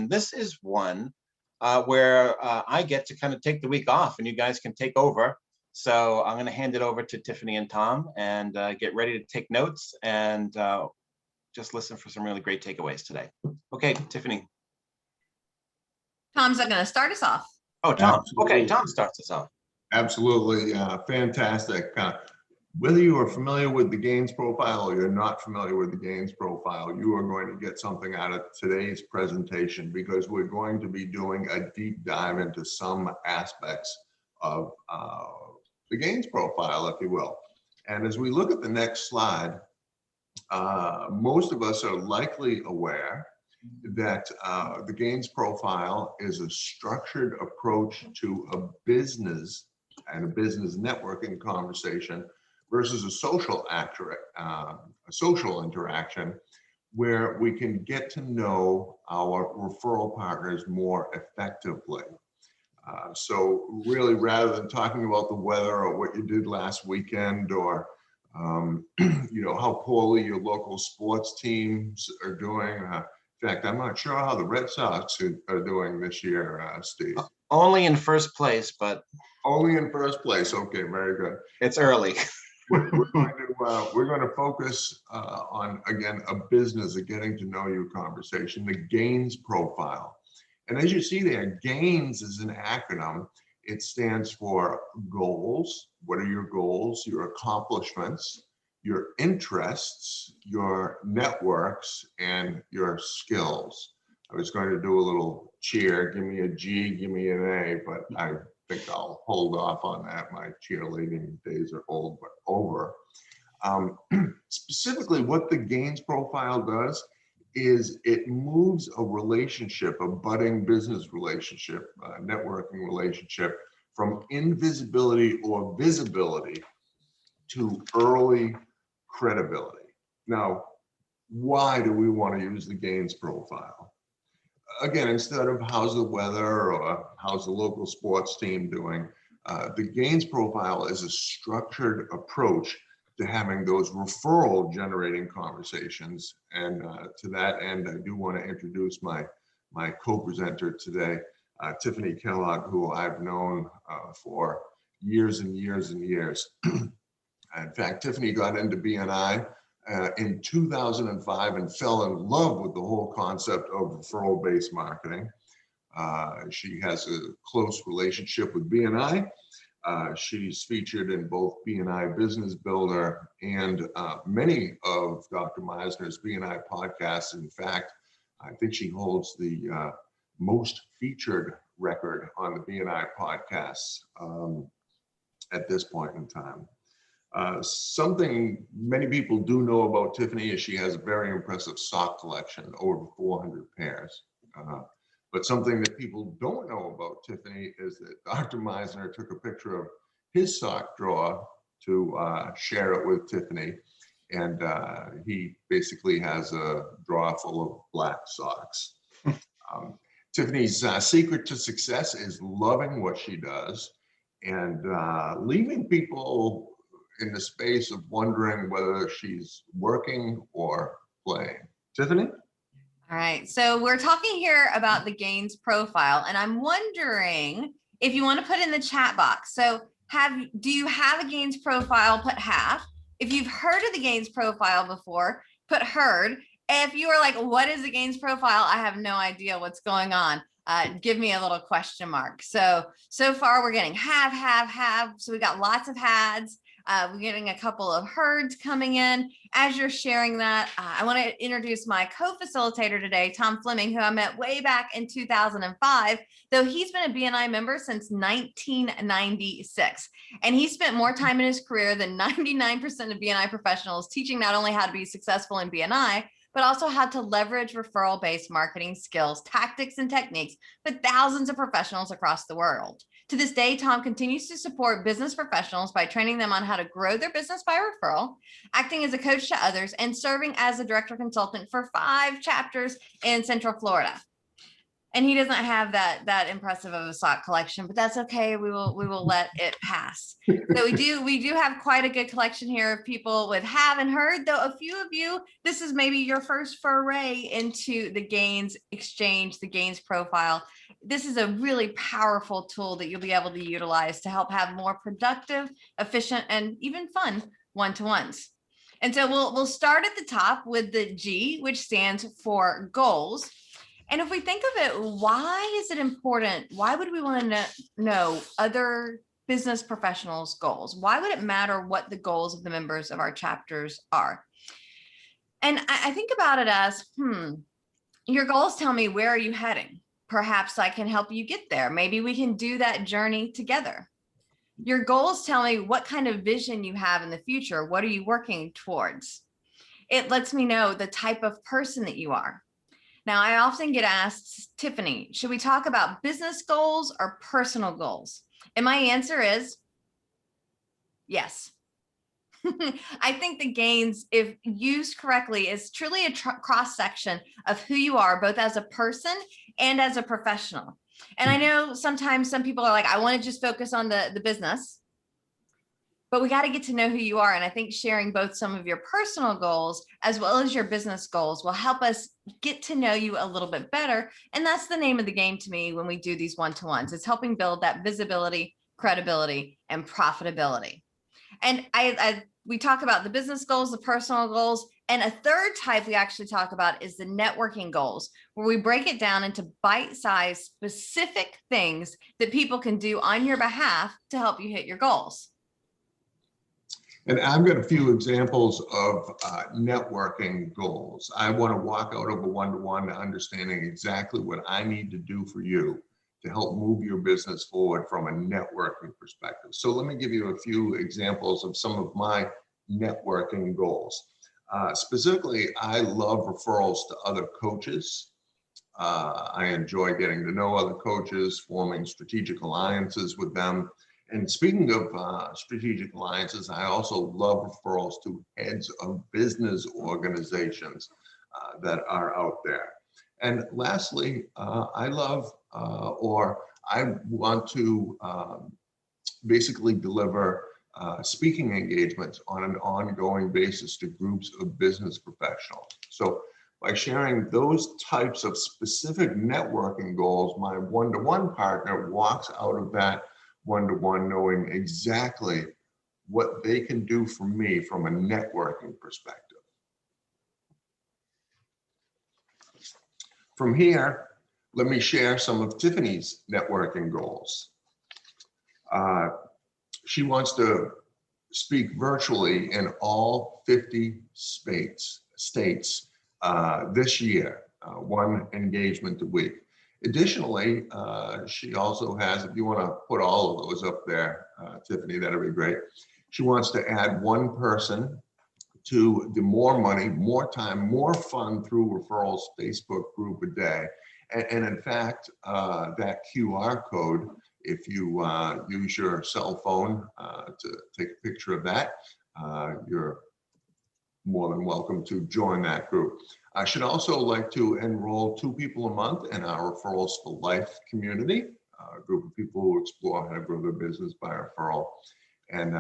This is one where I get to kind of take the week off and you guys can take over. So I'm going to hand it over to Tiffanie and Tom and get ready to take notes and just listen for some really great takeaways today. Okay, Tiffanie. Tom's going to start us off. Oh, Tom. Absolutely. Okay, Tom starts us off. Absolutely. Fantastic. Whether you are familiar with the gains profile or you're not familiar with the gains profile, you are going to get something out of today's presentation because we're going to be doing a deep dive into some aspects of the gains profile, if you will. And as we look at the next slide, most of us are likely aware that the gains profile is a structured approach to a business and a business networking conversation versus a social interaction where we can get to know our referral partners more effectively. So really, rather than talking about the weather or what you did last weekend or how poorly your local sports teams are doing. In fact, I'm not sure how the Red Sox are doing this year, Steve. Only in first place, but only in first place. Okay, very good. It's early. We're going to focus on, again, a business, a getting to know you conversation, the gains profile. And as you see there, gains is an acronym. It stands for goals. What are your goals? Your accomplishments, your interests, your networks, and your skills. I was going to do a little cheer, give me a G, give me an A, but I think I'll hold off on that. My cheerleading days are old, but over. Specifically, what the gains profile does is it moves a relationship, a budding business relationship, a networking relationship, from invisibility or visibility to early credibility. Now, why do we want to use the gains profile? Again, instead of how's the weather or how's the local sports team doing, the gains profile is a structured approach to having those referral generating conversations. And to that end, I do want to introduce my co-presenter today, Tiffanie Kellog, who I've known for years and years and years. In fact, Tiffanie got into BNI in 2005 and fell in love with the whole concept of referral-based marketing. She has a close relationship with BNI. She's featured in both BNI Business Builder and many of Dr. Meisner's BNI podcasts. In fact, I think she holds the most featured record on the BNI podcasts at this point in time. Something many people do know about Tiffanie is she has a very impressive sock collection, over 400 pairs. But something that people don't know about Tiffanie is that Dr. Meisner took a picture of his sock drawer to share it with Tiffanie. And he basically has a drawer full of black socks. Tiffany's secret to success is loving what she does and leaving people in the space of wondering whether she's working or playing. Tiffanie? All right, so we're talking here about the gains profile, and I'm wondering if you want to put in the chat box. So do you have a gains profile? Put have. If you've heard of the gains profile before, put heard. If you are like, what is the gains profile? I have no idea what's going on. Give me a little question mark. So far we're getting have. So we got lots of hads. We're getting a couple of herds coming in. As you're sharing that, I want to introduce my co-facilitator today, Tom Fleming, who I met way back in 2005, though he's been a BNI member since 1996. And he spent more time in his career than 99% of BNI professionals teaching not only how to be successful in BNI, but also how to leverage referral-based marketing skills, tactics, and techniques with thousands of professionals across the world. To this day, Tom continues to support business professionals by training them on how to grow their business by referral, acting as a coach to others, and serving as a director consultant for 5 chapters in Central Florida. And he doesn't have that impressive of a sock collection, but that's okay. We will let it pass. So we do have quite a good collection here of people with have and heard, though a few of you, this is maybe your first foray into the gains exchange, the gains profile. This is a really powerful tool that you'll be able to utilize to help have more productive, efficient, and even fun one-to-ones. And so we'll start at the top with the G, which stands for goals. And if we think of it, why is it important? Why would we want to know other business professionals' goals? Why would it matter what the goals of the members of our chapters are? And I think about it as, your goals tell me, where are you heading? Perhaps I can help you get there. Maybe we can do that journey together. Your goals tell me what kind of vision you have in the future. What are you working towards? It lets me know the type of person that you are. Now, I often get asked, Tiffanie, should we talk about business goals or personal goals? And my answer is yes. I think the gains, if used correctly, is truly a cross section of who you are, both as a person and as a professional. And I know sometimes some people are like, I want to just focus on the business. But we got to get to know who you are. And I think sharing both some of your personal goals as well as your business goals will help us get to know you a little bit better. And that's the name of the game to me when we do these one-to-ones. It's helping build that visibility, credibility, and profitability. And we talk about the business goals, the personal goals, and a third type we actually talk about is the networking goals, where we break it down into bite-sized specific things that people can do on your behalf to help you hit your goals. And I've got a few examples of networking goals. I want to walk out of a one-to-one understanding exactly what I need to do for you to help move your business forward from a networking perspective. So let me give you a few examples of some of my networking goals. Specifically, I love referrals to other coaches. I enjoy getting to know other coaches, forming strategic alliances with them. And speaking of strategic alliances, I also love referrals to heads of business organizations that are out there. And lastly, I love or I want to basically deliver speaking engagements on an ongoing basis to groups of business professionals. So by sharing those types of specific networking goals, my one-to-one partner walks out of that one-to-one knowing exactly what they can do for me from a networking perspective. From here, let me share some of Tiffany's networking goals. She wants to speak virtually in all 50 states this year, one engagement a week. Additionally, she also has, if you want to put all of those up there, Tiffanie, that'd be great. She wants to add one person to the More Money, More Time, More Fun through Referrals Facebook group a day. And in fact, that QR code, if you use your cell phone to take a picture of that, you're more than welcome to join that group. I should also like to enroll 2 people a month in our Referrals for Life community, a group of people who explore how to grow their business by referral. And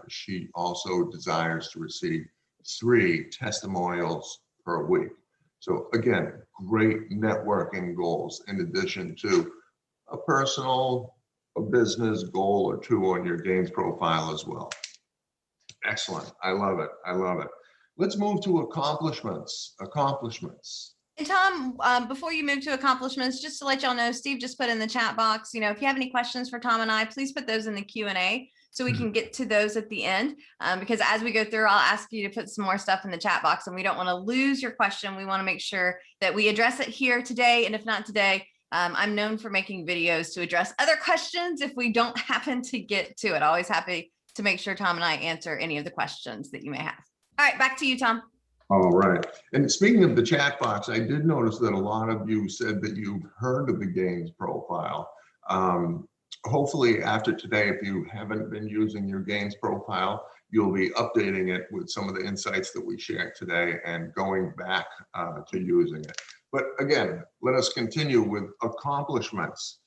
she also desires to receive 3 testimonials per week. So again, great networking goals in addition to a personal, a business goal or 2 on your gains profile as well. Excellent. I love it. I love it. Let's move to accomplishments. And Tom, before you move to accomplishments, just to let y'all know, Steve just put in the chat box, if you have any questions for Tom and I, please put those in the Q&A so we can get to those at the end. Because as we go through, I'll ask you to put some more stuff in the chat box, and we don't want to lose your question. We want to make sure that we address it here today. And if not today, I'm known for making videos to address other questions if we don't happen to get to it. Always happy to make sure Tom and I answer any of the questions that you may have. All right, back to you, Tom. All right. And speaking of the chat box, I did notice that a lot of you said that you've heard of the gains profile. Hopefully after today, if you haven't been using your gains profile, you'll be updating it with some of the insights that we shared today and going back to using it. But again, let us continue with accomplishments.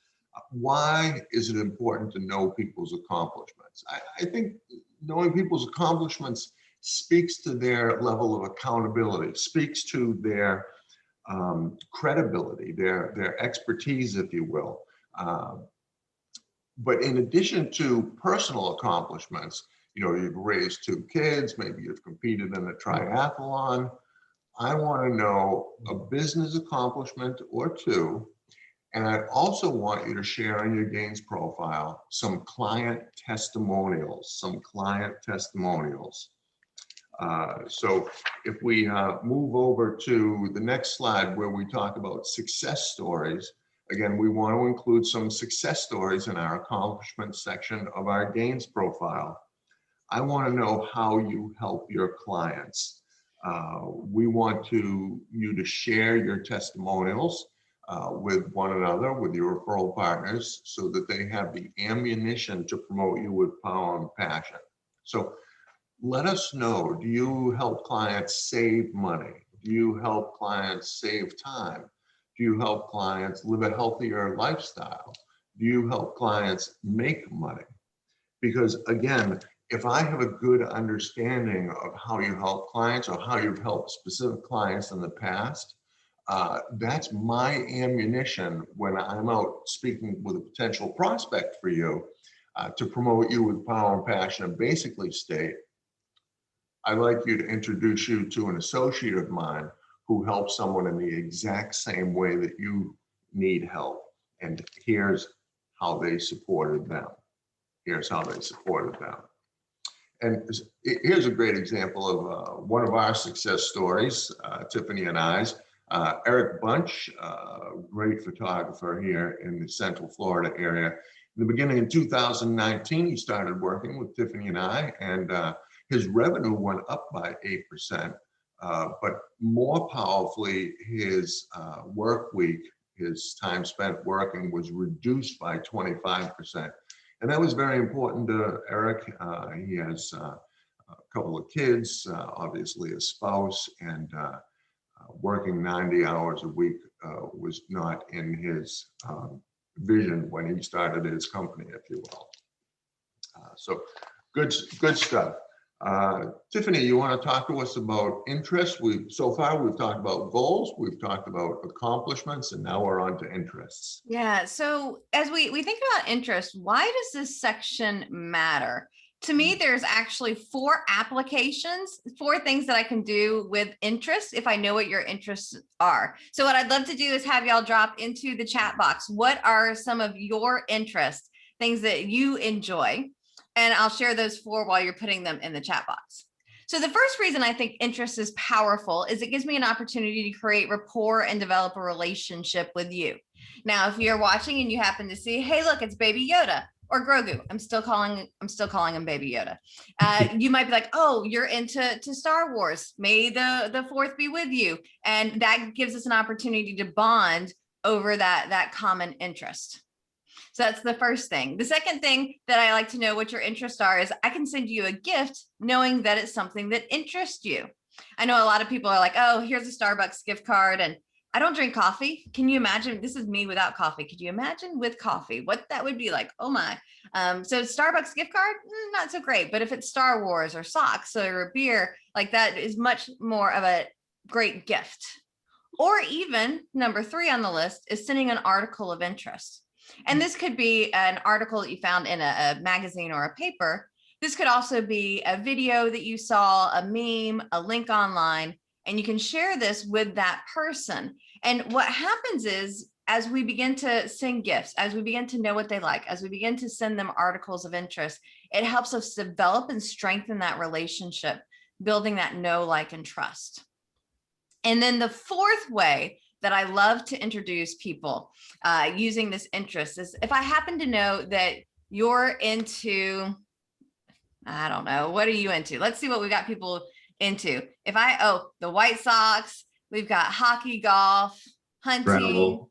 Why is it important to know people's accomplishments? I think knowing people's accomplishments speaks to their level of accountability, speaks to their credibility, their expertise, if you will. But in addition to personal accomplishments, you know, you've raised 2 kids, maybe you've competed in a triathlon. I want to know a business accomplishment or 2. And I also want you to share on your gains profile some client testimonials, So if we move over to the next slide where we talk about success stories, again, we want to include some success stories in our accomplishments section of our gains profile. I want to know how you help your clients. We want you to share your testimonials with one another, with your referral partners, so that they have the ammunition to promote you with power and passion. So let us know, do you help clients save money? Do you help clients save time? Do you help clients live a healthier lifestyle? Do you help clients make money? Because again, if I have a good understanding of how you help clients or how you've helped specific clients in the past, that's my ammunition when I'm out speaking with a potential prospect for you to promote you with power and passion, and basically state, I'd like you to introduce you to an associate of mine who helps someone in the exact same way that you need help. And here's how they supported them. Here's how they supported them. And here's a great example of one of our success stories, Tiffanie and I's. Eric Bunch, great photographer here in the Central Florida area. In the beginning of 2019, he started working with Tiffanie and I, and his revenue went up by 8%, but more powerfully, his work week, his time spent working was reduced by 25%. And that was very important to Eric. He has a couple of kids, obviously a spouse, and working 90 hours a week was not in his vision when he started his company, if you will. So good stuff. Tiffanie, you want to talk to us about interests? So far we've talked about goals, we've talked about accomplishments, and now we're on to interests. Yeah. So as we think about interest, why does this section matter? To me, there's actually 4 applications, 4 things that I can do with interest if I know what your interests are. So what I'd love to do is have y'all drop into the chat box. What are some of your interests, things that you enjoy? And I'll share those 4 while you're putting them in the chat box. So the first reason I think interest is powerful is it gives me an opportunity to create rapport and develop a relationship with you. Now, if you're watching and you happen to see, hey, look, it's Baby Yoda or Grogu. I'm still calling him Baby Yoda. You might be like, oh, you're into Star Wars. May the 4th be with you. And that gives us an opportunity to bond over that common interest. So that's the first thing. The second thing that I like to know what your interests are is I can send you a gift knowing that it's something that interests you. I know a lot of people are like, oh, here's a Starbucks gift card and I don't drink coffee. Can you imagine? This is me without coffee. Could you imagine with coffee, what that would be like? Oh my. So Starbucks gift card, not so great. But if it's Star Wars or socks or a beer, like that is much more of a great gift. Or even number 3 on the list is sending an article of interest. And this could be an article that you found in a magazine or a paper. This could also be a video that you saw, a meme, a link online, and you can share this with that person. And what happens is, as we begin to send gifts, as we begin to know what they like, as we begin to send them articles of interest, it helps us develop and strengthen that relationship, building that know, like, and trust. And then the 4th way that I love to introduce people using this interest is if I happen to know that you're into, I don't know, what are you into? Let's see what we got people into. If the White Sox, we've got hockey, golf, hunting. Travel.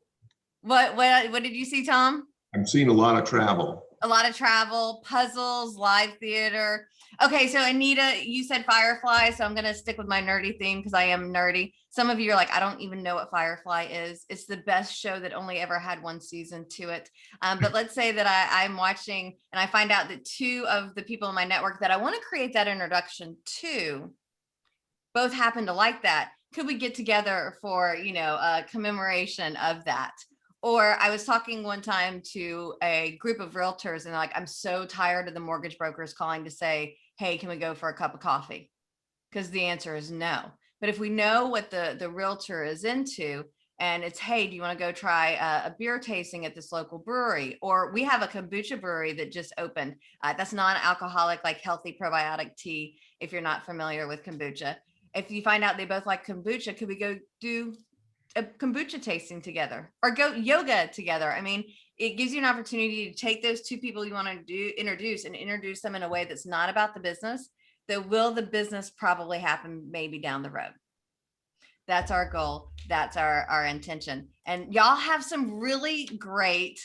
What did you see, Tom? I'm seeing a lot of travel. a lot of travel, puzzles, live theater. Okay, so Anita, you said Firefly, so I'm going to stick with my nerdy theme because I am nerdy. Some of you are like, I don't even know what Firefly is. It's the best show that only ever had one season to it. But let's say that I'm watching and I find out that 2 of the people in my network that I want to create that introduction to both happen to like that. Could we get together for, a commemoration of that? Or I was talking one time to a group of realtors and they're like, I'm so tired of the mortgage brokers calling to say, hey, can we go for a cup of coffee? Because the answer is no. But if we know what the realtor is into and it's, hey, do you want to go try a beer tasting at this local brewery? Or we have a kombucha brewery that just opened. That's non-alcoholic, like healthy probiotic tea, if you're not familiar with kombucha. If you find out they both like kombucha, could we go do a kombucha tasting together or go yoga together? I mean, it gives you an opportunity to take those 2 people you want to introduce them in a way that's not about the business. The business probably happen maybe down the road. That's our goal. That's our intention. And y'all have some really great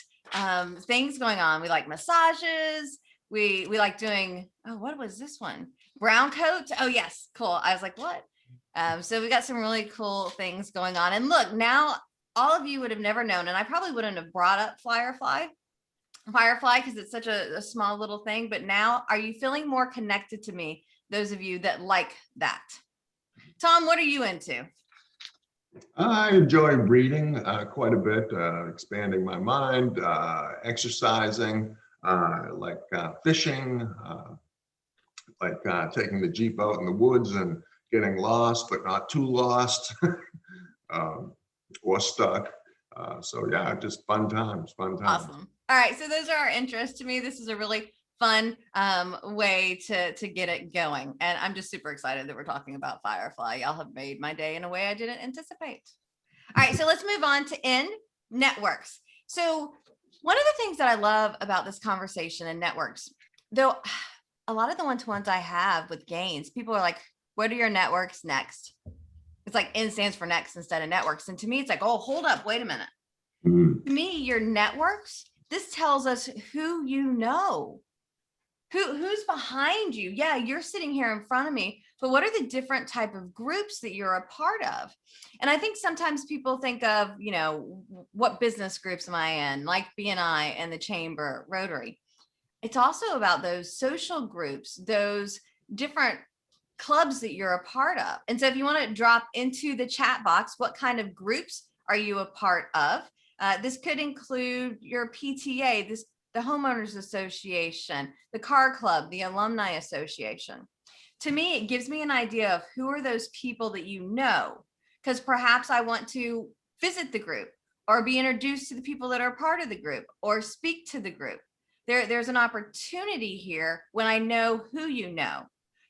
things going on. We like massages. We like doing, what was this one? Brown coats. Oh yes, cool. I was like, what? So we got some really cool things going on. And look, now all of you would have never known, and I probably wouldn't have brought up Firefly because it's such a small little thing. But now, are you feeling more connected to me? Those of you that like that. Tom, what are you into? I enjoy reading quite a bit, expanding my mind, exercising, like fishing, like taking the Jeep out in the woods and getting lost, but not too lost, or stuck. So yeah, just fun times. Awesome. All right, so those are our interests. To me, this is a really fun way to get it going. And I'm just super excited that we're talking about Firefly. Y'all have made my day in a way I didn't anticipate. All right, so let's move on to N, networks. So one of the things that I love about this conversation and networks, though a lot of the one-to-ones I have with Gains, people are like, what are your networks next? It's like N stands for next instead of networks. And to me, it's like, oh, hold up, wait a minute. To me, your networks, this tells us who you know. Who's behind you? Yeah, you're sitting here in front of me, but what are the different type of groups that you're a part of? And I think sometimes people think of, what business groups am I in, like BNI and the Chamber, Rotary. It's also about those social groups, those different clubs that you're a part of. And so if you want to drop into the chat box, what kind of groups are you a part of? This could include your PTA, the homeowners association, the car club, the alumni association. To me, it gives me an idea of who are those people that you know, because perhaps I want to visit the group or be introduced to the people that are part of the group or speak to the group. There's an opportunity here when I know who you know.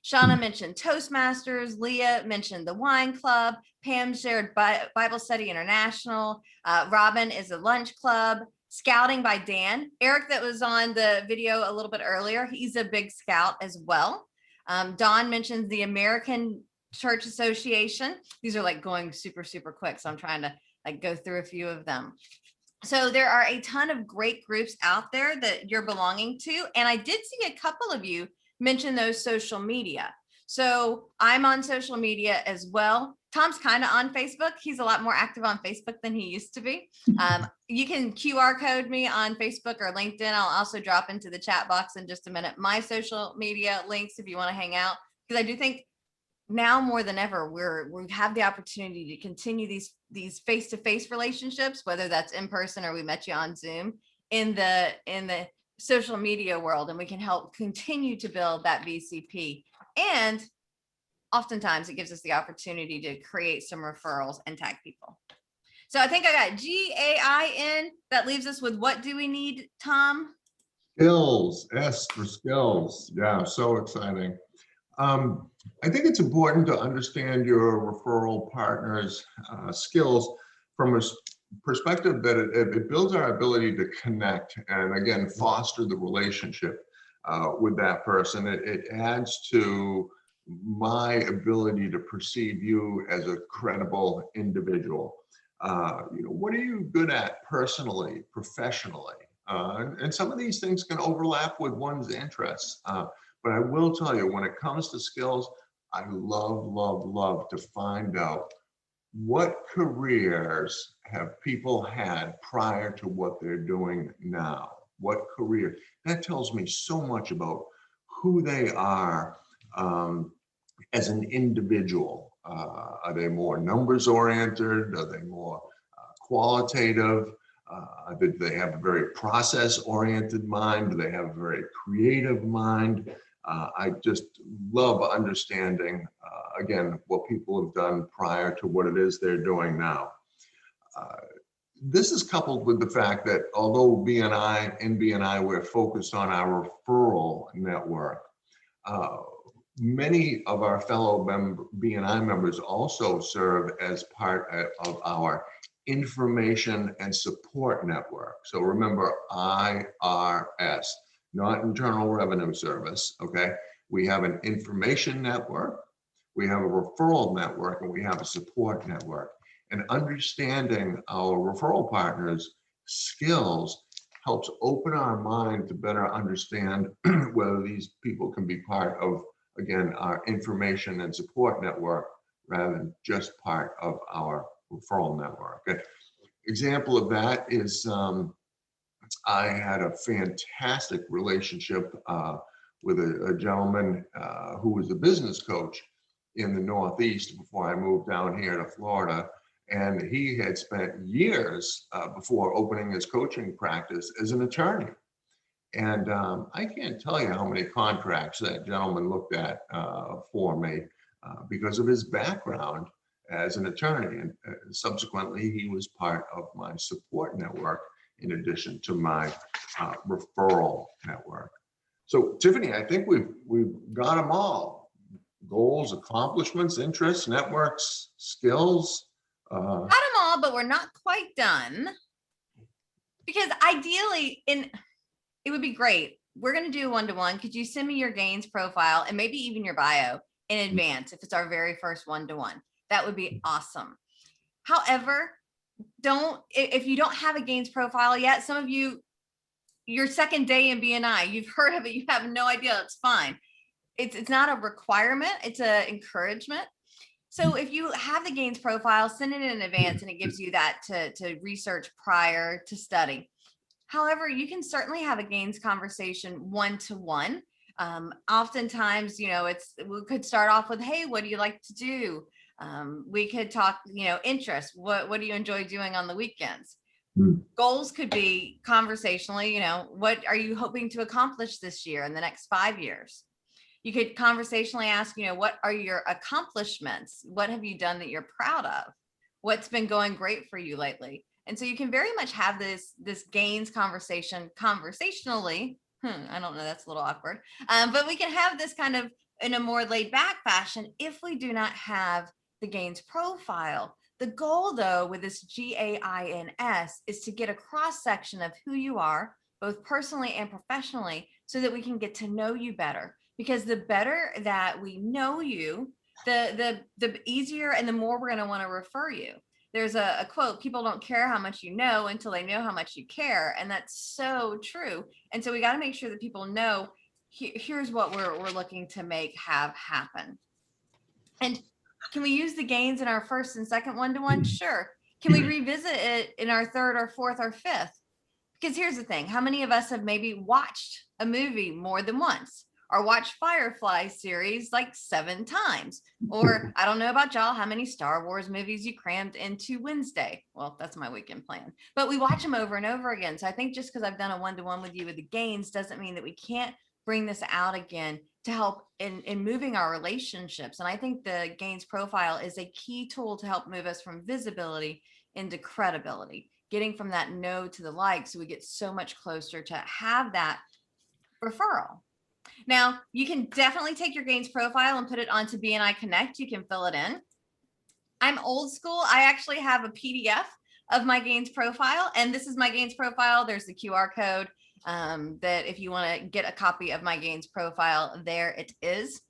Shauna mentioned Toastmasters, Leah mentioned the wine club, Pam shared Bible Study International, Robin is a lunch club, Scouting by Dan. Eric, that was on the video a little bit earlier, he's a big scout as well. Dawn mentions the American Church Association. These are like going super, super quick, so I'm trying to like go through a few of them. So there are a ton of great groups out there that you're belonging to. And I did see a couple of you mention those social media. So I'm on social media as well. Tom's kind of on Facebook. He's a lot more active on Facebook than he used to be. You can QR code me on Facebook or LinkedIn. I'll also drop into the chat box in just a minute my social media links if you want to hang out, because I do think now more than ever we have the opportunity to continue these face-to-face relationships, whether that's in person or we met you on Zoom, in the social media world, and we can help continue to build that VCP. And oftentimes it gives us the opportunity to create some referrals and tag people. So I think I got GAIN. That leaves us with what do we need, Tom? Skills, S for skills. Yeah, so exciting. I think it's important to understand your referral partner's skills from a perspective that it builds our ability to connect and again, foster the relationship with that person. It adds to my ability to perceive you as a credible individual. What are you good at personally, professionally? And some of these things can overlap with one's interests. But I will tell you, when it comes to skills, I love to find out what careers have people had prior to what they're doing now. What career? That tells me so much about who they are as an individual. Are they more numbers oriented? Are they more qualitative? Do they have a very process oriented mind? Do they have a very creative mind? I just love understanding, again, what people have done prior to what it is they're doing now. This is coupled with the fact that although BNI, we're focused on our referral network, many of our fellow BNI members also serve as part of our information and support network. So remember, IRS, not Internal Revenue Service, okay? We have an information network, we have a referral network, and we have a support network. And understanding our referral partners' skills helps open our mind to better understand whether these people can be part of, again, our information and support network rather than just part of our referral network. An example of that is I had a fantastic relationship with a gentleman who was a business coach in the Northeast before I moved down here to Florida. And he had spent years before opening his coaching practice as an attorney. And I can't tell you how many contracts that gentleman looked at for me because of his background as an attorney. And subsequently, he was part of my support network in addition to my referral network. So Tiffanie, I think we've got them all. Goals, accomplishments, interests, networks, skills. Got them all, but we're not quite done. Because ideally, it would be great. We're going to do a one-to-one. Could you send me your gains profile and maybe even your bio in advance if it's our very first one-to-one? That would be awesome. However, if you don't have a gains profile yet, some of you, your second day in BNI, you've heard of it, you have no idea, it's fine. It's not a requirement, it's an encouragement. So if you have the gains profile, send it in advance and it gives you that to research prior to study. However, you can certainly have a gains conversation one-to-one. Oftentimes, we could start off with, hey, what do you like to do? We could talk, interests. What do you enjoy doing on the weekends? Goals could be conversationally, what are you hoping to accomplish this year in the next 5 years? You could conversationally ask, what are your accomplishments? What have you done that you're proud of? What's been going great for you lately? And so you can very much have this gains conversation conversationally. I don't know, that's a little awkward. But we can have this kind of in a more laid back fashion if we do not have the gains profile. The goal though, with this GAINS is to get a cross section of who you are, both personally and professionally, so that we can get to know you better. Because the better that we know you, the easier and the more we're going to want to refer you. There's a quote, people don't care how much you know until they know how much you care. And that's so true. And so we got to make sure that people know, here's what we're looking to make have happen. And can we use the gains in our first and second one-to-one? Sure. Can we revisit it in our third or fourth or fifth? Because here's the thing, how many of us have maybe watched a movie more than once? Or watch Firefly series like 7 times. Or I don't know about y'all, how many Star Wars movies you crammed into Wednesday. Well, that's my weekend plan. But we watch them over and over again. So I think just because I've done a one-to-one with you with the gains doesn't mean that we can't bring this out again to help in moving our relationships. And I think the gains profile is a key tool to help move us from visibility into credibility, getting from that no to the like, so we get so much closer to have that referral. Now, you can definitely take your gains profile and put it onto BNI Connect. You can fill it in. I'm old school. I actually have a PDF of my gains profile, and this is my gains profile. There's the QR code that if you want to get a copy of my gains profile, there it is.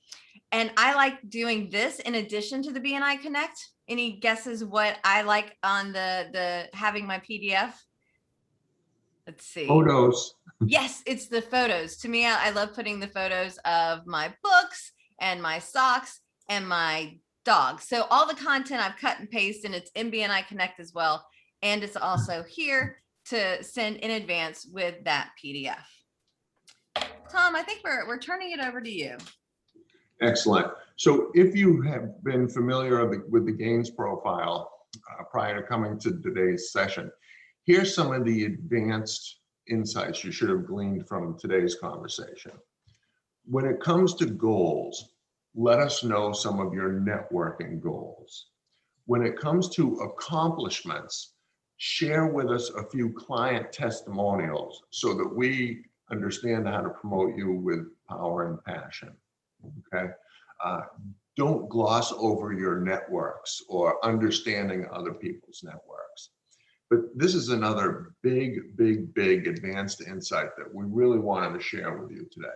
And I like doing this in addition to the BNI Connect. Any guesses what I like on the having my PDF? Let's see. Photos. Yes, it's the photos. To me, I love putting the photos of my books and my socks and my dog. So all the content I've cut and pasted, and it's in BNI Connect as well. And it's also here to send in advance with that PDF. Tom, I think we're turning it over to you. Excellent. So if you have been familiar with the gains profile prior to coming to today's session, here's some of the advanced insights you should have gleaned from today's conversation. When it comes to goals, let us know some of your networking goals. When it comes to accomplishments, share with us a few client testimonials so that we understand how to promote you with power and passion. Okay. Don't gloss over your networks or understanding other people's networks. But this is another big advanced insight that we really wanted to share with you today.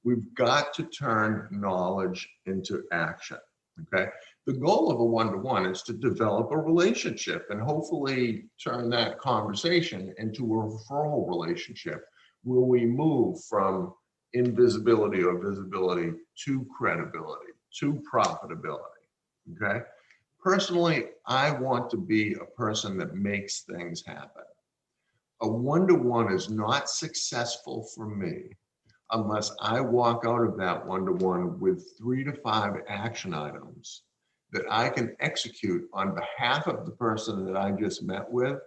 We've got to turn knowledge into action. Okay. The goal of a one-to-one is to develop a relationship and hopefully turn that conversation into a referral relationship where we move from invisibility or visibility to credibility, to profitability. Okay. Personally, I want to be a person that makes things happen. A one-to-one is not successful for me unless I walk out of that one-to-one with 3 to 5 action items that I can execute on behalf of the person that I just met with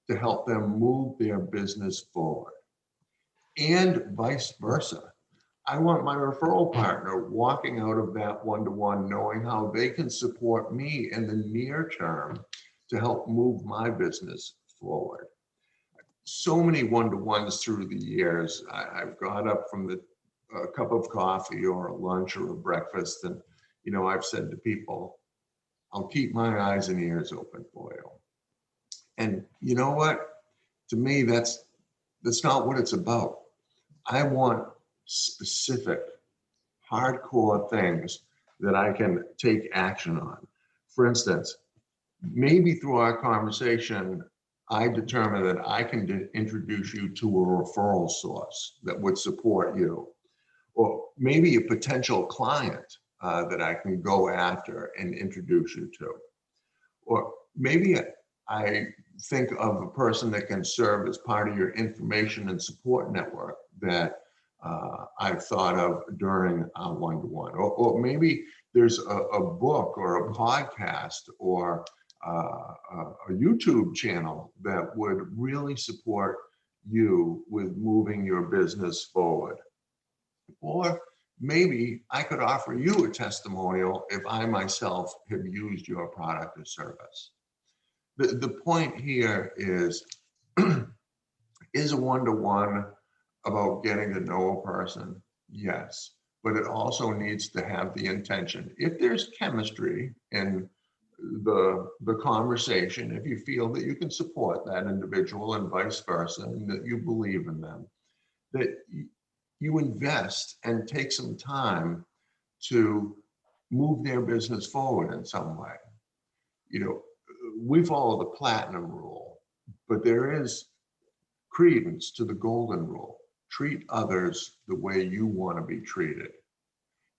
to help them move their business forward. And vice versa. I want my referral partner walking out of that one-to-one knowing how they can support me in the near term to help move my business forward. So many one-to-ones through the years. I've got up from a cup of coffee or a lunch or a breakfast, and I've said to people, I'll keep my eyes and ears open for you. And you know what? To me, that's not what it's about. I want specific, hardcore things that I can take action on. For instance, maybe through our conversation, I determine that I can introduce you to a referral source that would support you, or maybe a potential client that I can go after and introduce you to, or maybe I think of a person that can serve as part of your information and support network that I've thought of during our one-to-one, or maybe there's a book or a podcast or a YouTube channel that would really support you with moving your business forward. Or maybe I could offer you a testimonial if I myself have used your product or service. The point here is a one-to-one about getting to know a person? Yes, but it also needs to have the intention. If there's chemistry in the conversation, if you feel that you can support that individual and vice versa, and that you believe in them, that you invest and take some time to move their business forward in some way. We follow the platinum rule, but there is credence to the golden rule. Treat others the way you want to be treated.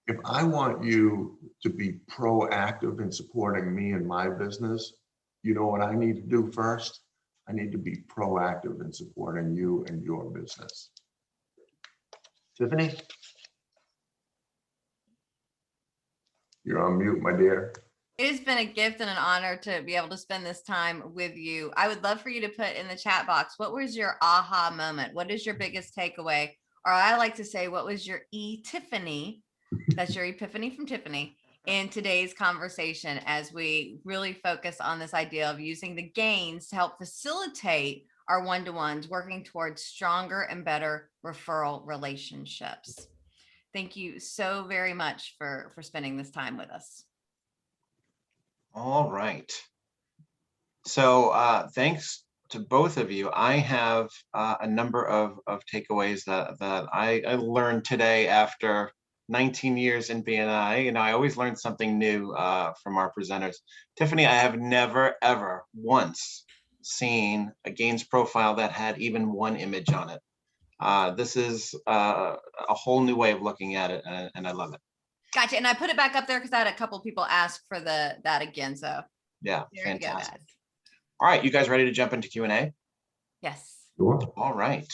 If I want you to be proactive in supporting me and my business, you know what I need to do first? I need to be proactive in supporting you and your business. Tiffany? You're on mute, my dear. It has been a gift and an honor to be able to spend this time with you. I would love for you to put in the chat box, what was your aha moment? What is your biggest takeaway? Or I like to say, what was your Tiffany? That's your epiphany from Tiffany in today's conversation, as we really focus on this idea of using the gains to help facilitate our one-to-ones, working towards stronger and better referral relationships. Thank you so very much for spending this time with us. All right. So thanks to both of you. I have a number of takeaways that I learned today after 19 years in BNI. I always learn something new from our presenters. Tiffanie, I have never, ever once seen a gains profile that had even one image on it. This is a whole new way of looking at it, and I love it. Gotcha. And I put it back up there because I had a couple people ask for that again. So yeah, there you go, fantastic. guys. All right, you guys ready to jump into Q&A? Yes. Sure. All right.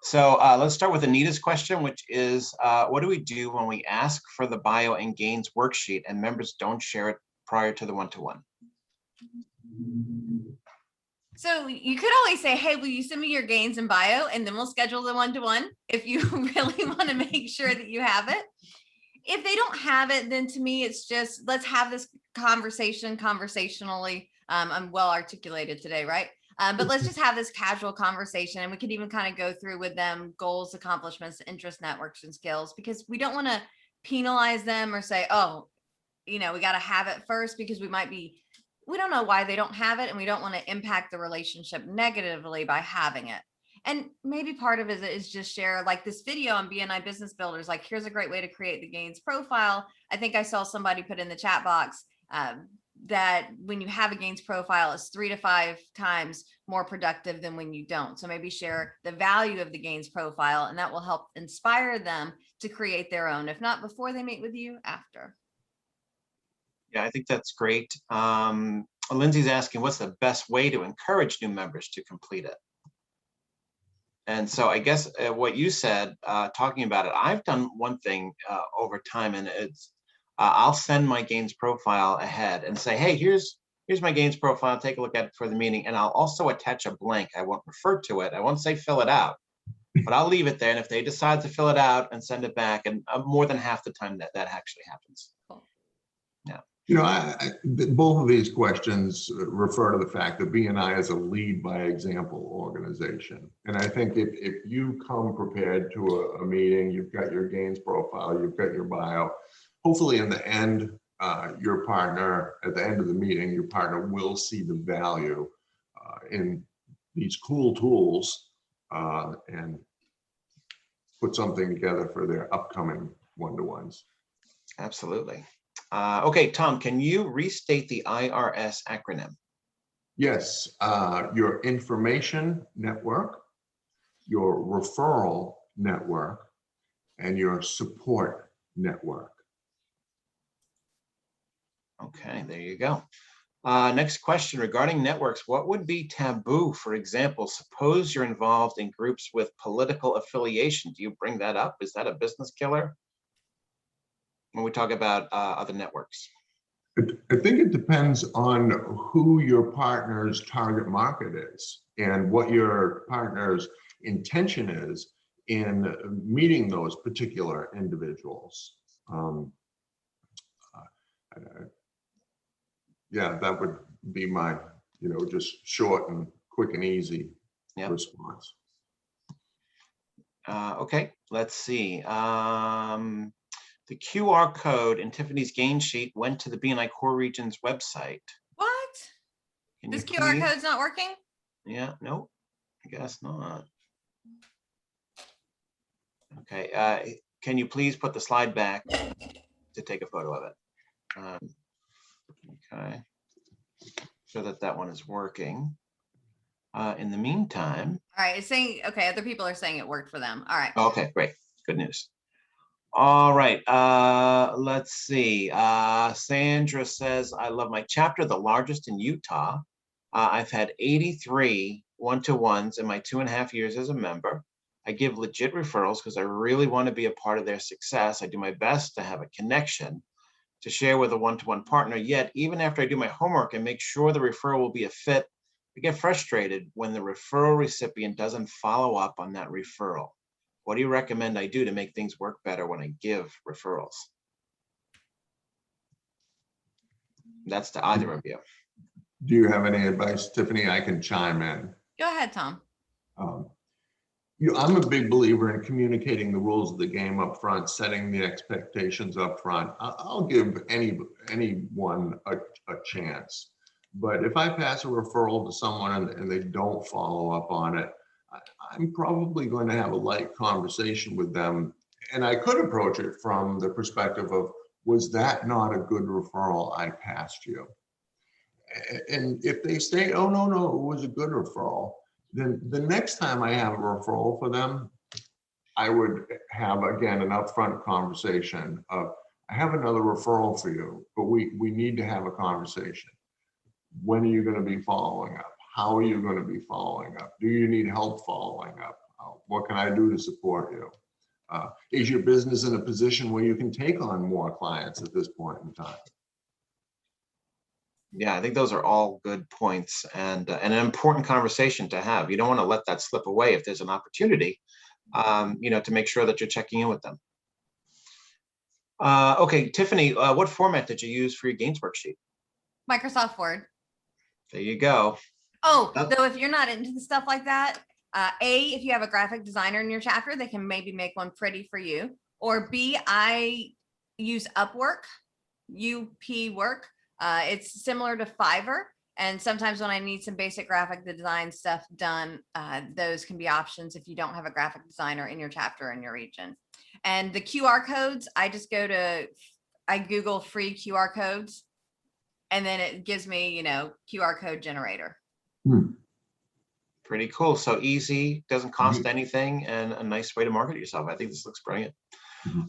So let's start with Anita's question, which is, what do we do when we ask for the bio and gains worksheet and members don't share it prior to the one-to-one? So you could always say, hey, will you send me your gains and bio? And then we'll schedule the one-to-one if you really want to make sure that you have it. If they don't have it, then to me, it's just, let's have this conversation conversationally. I'm well articulated today, right? But let's just have this casual conversation, and we could even kind of go through with them goals, accomplishments, interest, networks, and skills, because we don't want to penalize them or say, oh, we got to have it first, because we don't know why they don't have it, and we don't want to impact the relationship negatively by having it. And maybe part of it is just share, like this video on BNI Business Builders, like here's a great way to create the gains profile. I think I saw somebody put in the chat box that when you have a gains profile, it's 3 to 5 times more productive than when you don't. So maybe share the value of the gains profile, and that will help inspire them to create their own, if not before they meet with you, after. Yeah, I think that's great. Lindsay's asking, what's the best way to encourage new members to complete it? And so I guess what you said, talking about it, I've done one thing over time, and it's I'll send my gains profile ahead and say, hey, here's my gains profile. Take a look at it for the meeting. And I'll also attach a blank. I won't refer to it. I won't say fill it out, but I'll leave it there. And if they decide to fill it out and send it back, and more than half the time that actually happens. Cool. Yeah. Both of these questions refer to the fact that BNI is a lead by example organization. And I think if you come prepared to a meeting, you've got your gains profile, you've got your bio, hopefully in the end, your partner, at the end of the meeting, your partner will see the value in these cool tools and put something together for their upcoming one-to-ones. Absolutely. Okay, Tom, can you restate the IRS acronym? Yes, your information network, your referral network, and your support network. Okay, there you go. Next question regarding networks. What would be taboo? For example, suppose you're involved in groups with political affiliation. Do you bring that up? Is that a business killer? When we talk about other networks? I think it depends on who your partner's target market is and what your partner's intention is in meeting those particular individuals. Yeah, that would be my, just short and quick and easy response. Okay, let's see. The QR code in Tiffany's gain sheet went to the BNI Core Region's website. What? This QR code's not working? Yeah, no, I guess not. Okay, can you please put the slide back to take a photo of it? Okay, so that one is working. In the meantime. All right, it's saying, okay, other people are saying it worked for them. All right. Okay, great, good news. All right, let's see. Sandra says, I love my chapter, the largest in Utah. I've had 83 one-to-ones in my 2.5 years as a member. I give legit referrals because I really want to be a part of their success. I do my best to have a connection to share with a one-to-one partner. Yet, even after I do my homework and make sure the referral will be a fit, I get frustrated when the referral recipient doesn't follow up on that referral. What do you recommend I do to make things work better when I give referrals? That's to either of you. Do you have any advice, Tiffany? I can chime in. Go ahead, Tom. I'm a big believer in communicating the rules of the game up front, setting the expectations up front. I'll give anyone a chance. But if I pass a referral to someone and they don't follow up on it, I'm probably going to have a light conversation with them. And I could approach it from the perspective of, was that not a good referral I passed you? And if they say, oh, no, it was a good referral, then the next time I have a referral for them, I would have, again, an upfront conversation of, I have another referral for you, but we need to have a conversation. When are you going to be following up? How are you going to be following up? Do you need help following up? What can I do to support you? Is your business in a position where you can take on more clients at this point in time? Yeah, I think those are all good points and an important conversation to have. You don't want to let that slip away if there's an opportunity, to make sure that you're checking in with them. Okay, Tiffany, what format did you use for your gains worksheet? Microsoft Word. There you go. Oh, though, if you're not into the stuff like that, if you have a graphic designer in your chapter, they can maybe make one pretty for you. Or B, I use Upwork, UP Work. It's similar to Fiverr. And sometimes when I need some basic graphic design stuff done, those can be options if you don't have a graphic designer in your chapter in your region. And the QR codes, I just I Google free QR codes, and then it gives me, QR code generator. Pretty cool. So easy, doesn't cost anything, and a nice way to market yourself. I think this looks brilliant.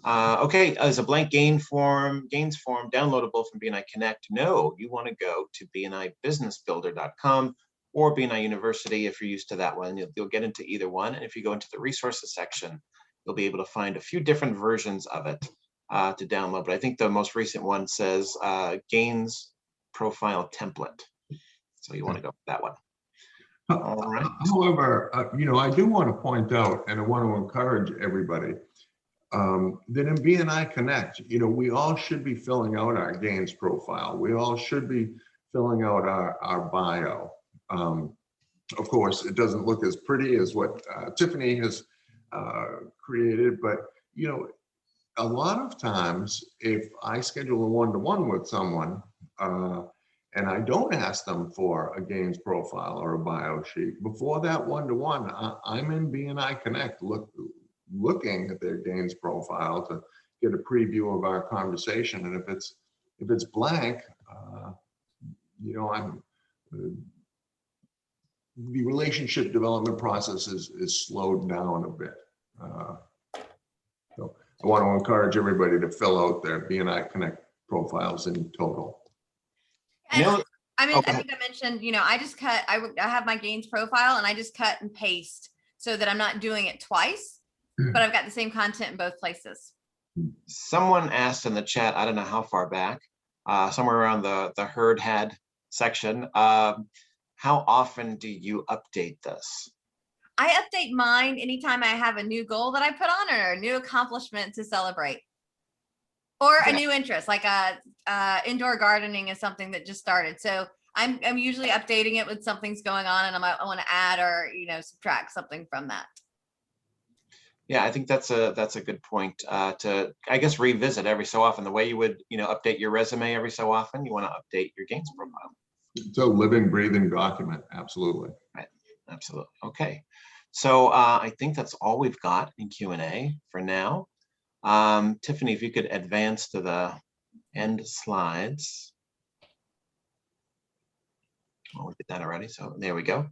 Okay, as a blank gains form downloadable from BNI Connect? No, you want to go to bnibusinessbuilder.com or BNI University if you're used to that one. You'll get into either one. And if you go into the resources section, you'll be able to find a few different versions of it to download. But I think the most recent one says gains profile template. So you want to go with that one. All right. However, I do want to point out, and I want to encourage everybody, that in BNI Connect, we all should be filling out our gains profile. We all should be filling out our bio. Of course, it doesn't look as pretty as what Tiffany has created, but a lot of times, if I schedule a one-to-one with someone and I don't ask them for a gains profile or a bio sheet, before that one-to-one, I'm in BNI Connect looking at their gains profile to get a preview of our conversation. And if it's blank, the relationship development process is slowed down a bit. So I want to encourage everybody to fill out their BNI Connect profiles in total. And I think I mentioned, I have my gains profile and I just cut and paste so that I'm not doing it twice, but I've got the same content in both places. Someone asked in the chat, I don't know how far back, somewhere around the herd had section, how often do you update this? I update mine anytime I have a new goal that I put on or a new accomplishment to celebrate. Or a new interest, like indoor gardening is something that just started. So I'm usually updating it with something's going on and I want to add or subtract something from that. Yeah, I think that's a good point to, I guess, revisit every so often. The way you would update your resume every so often, you want to update your gains profile. So living, breathing document, absolutely. Right, absolutely. Okay, so I think that's all we've got in Q&A for now. Tiffany, if you could advance to the end slides. Oh, we did that already, so there we go.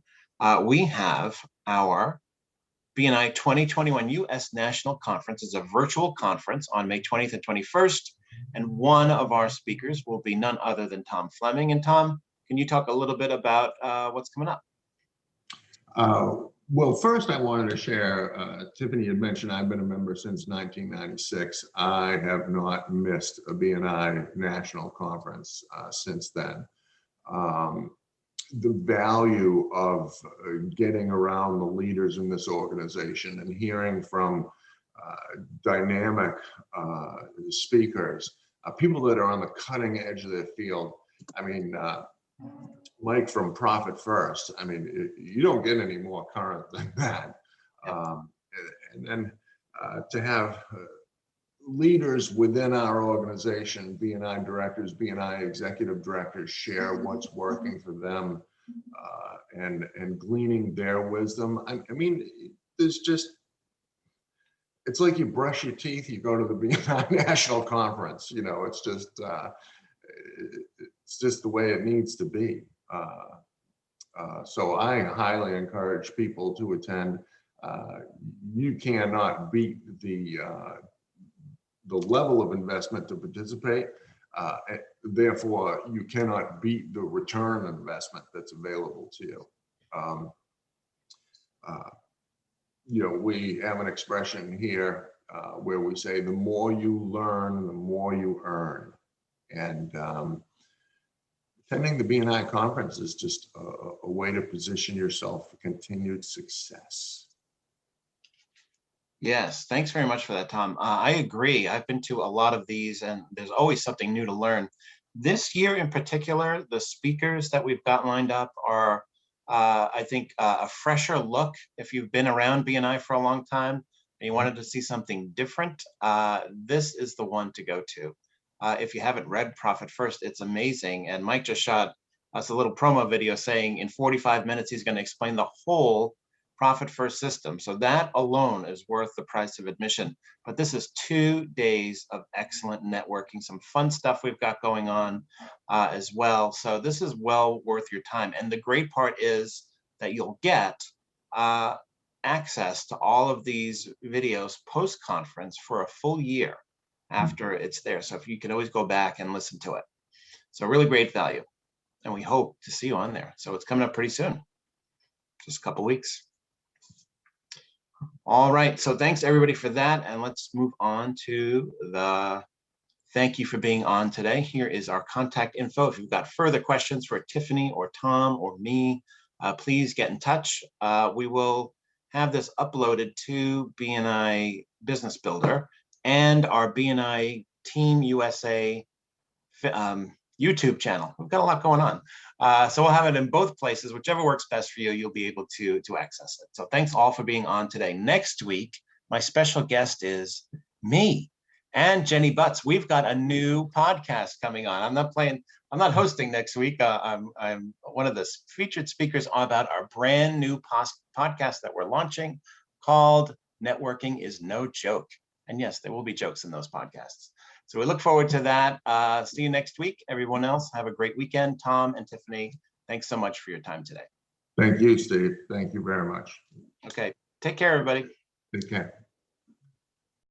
We have our BNI 2021 U.S. National Conference. Is a virtual conference on May 20th and 21st, and one of our speakers will be none other than Tom Fleming. And Tom, can you talk a little bit about what's coming up? Well, first I wanted to share, Tiffany had mentioned I've been a member since 1996. I have not missed a BNI national conference since then. The value of getting around the leaders in this organization and hearing from dynamic speakers, people that are on the cutting edge of their field. I mean, Mike from Profit First. I mean, you don't get any more current than that. And then to have leaders within our organization, BNI directors, BNI executive directors, share what's working for them and gleaning their wisdom. I mean, there's just, it's like you brush your teeth, you go to the BNI National Conference. It's just, It's just the way it needs to be. So I highly encourage people to attend. You cannot beat the level of investment to participate. Therefore, you cannot beat the return on investment that's available to you. You know, we have an expression here where we say, the more you learn, the more you earn. And attending the BNI conference is just a way to position yourself for continued success. Yes, thanks very much for that, Tom. I agree. I've been to a lot of these, and there's always something new to learn. This year in particular, the speakers that we've got lined up are, I think, a fresher look. If you've been around BNI for a long time and you wanted to see something different, this is the one to go to. If you haven't read Profit First, it's amazing. And Mike just shot us a little promo video saying in 45 minutes, he's going to explain the whole Profit First system. So that alone is worth the price of admission. But this is 2 days of excellent networking, some fun stuff we've got going on as well. So this is well worth your time. And the great part is that you'll get access to all of these videos post-conference for a full year after it's there. So if you can always go back and listen to it. So really great value. And we hope to see you on there. So it's coming up pretty soon, just a couple weeks. All right, so thanks everybody for that. And let's move on to the thank you for being on today. Here is our contact info. If you've got further questions for Tiffanie or Tom or me, please get in touch. We will have this uploaded to BNI Business Builder and our BNI Team USA YouTube channel. We've got a lot going on. So we'll have it in both places. Whichever works best for you, you'll be able to access it. So thanks all for being on today. Next week, my special guest is me and Jenny Butts. We've got a new podcast coming on. I'm not hosting next week. I'm one of the featured speakers about our brand new podcast that we're launching called Networking is No Joke. And yes, there will be jokes in those podcasts. So we look forward to that. See you next week. Everyone else, have a great weekend. Tom and Tiffanie, thanks so much for your time today. Thank you, Steve. Thank you very much. Okay, take care, everybody. Take care.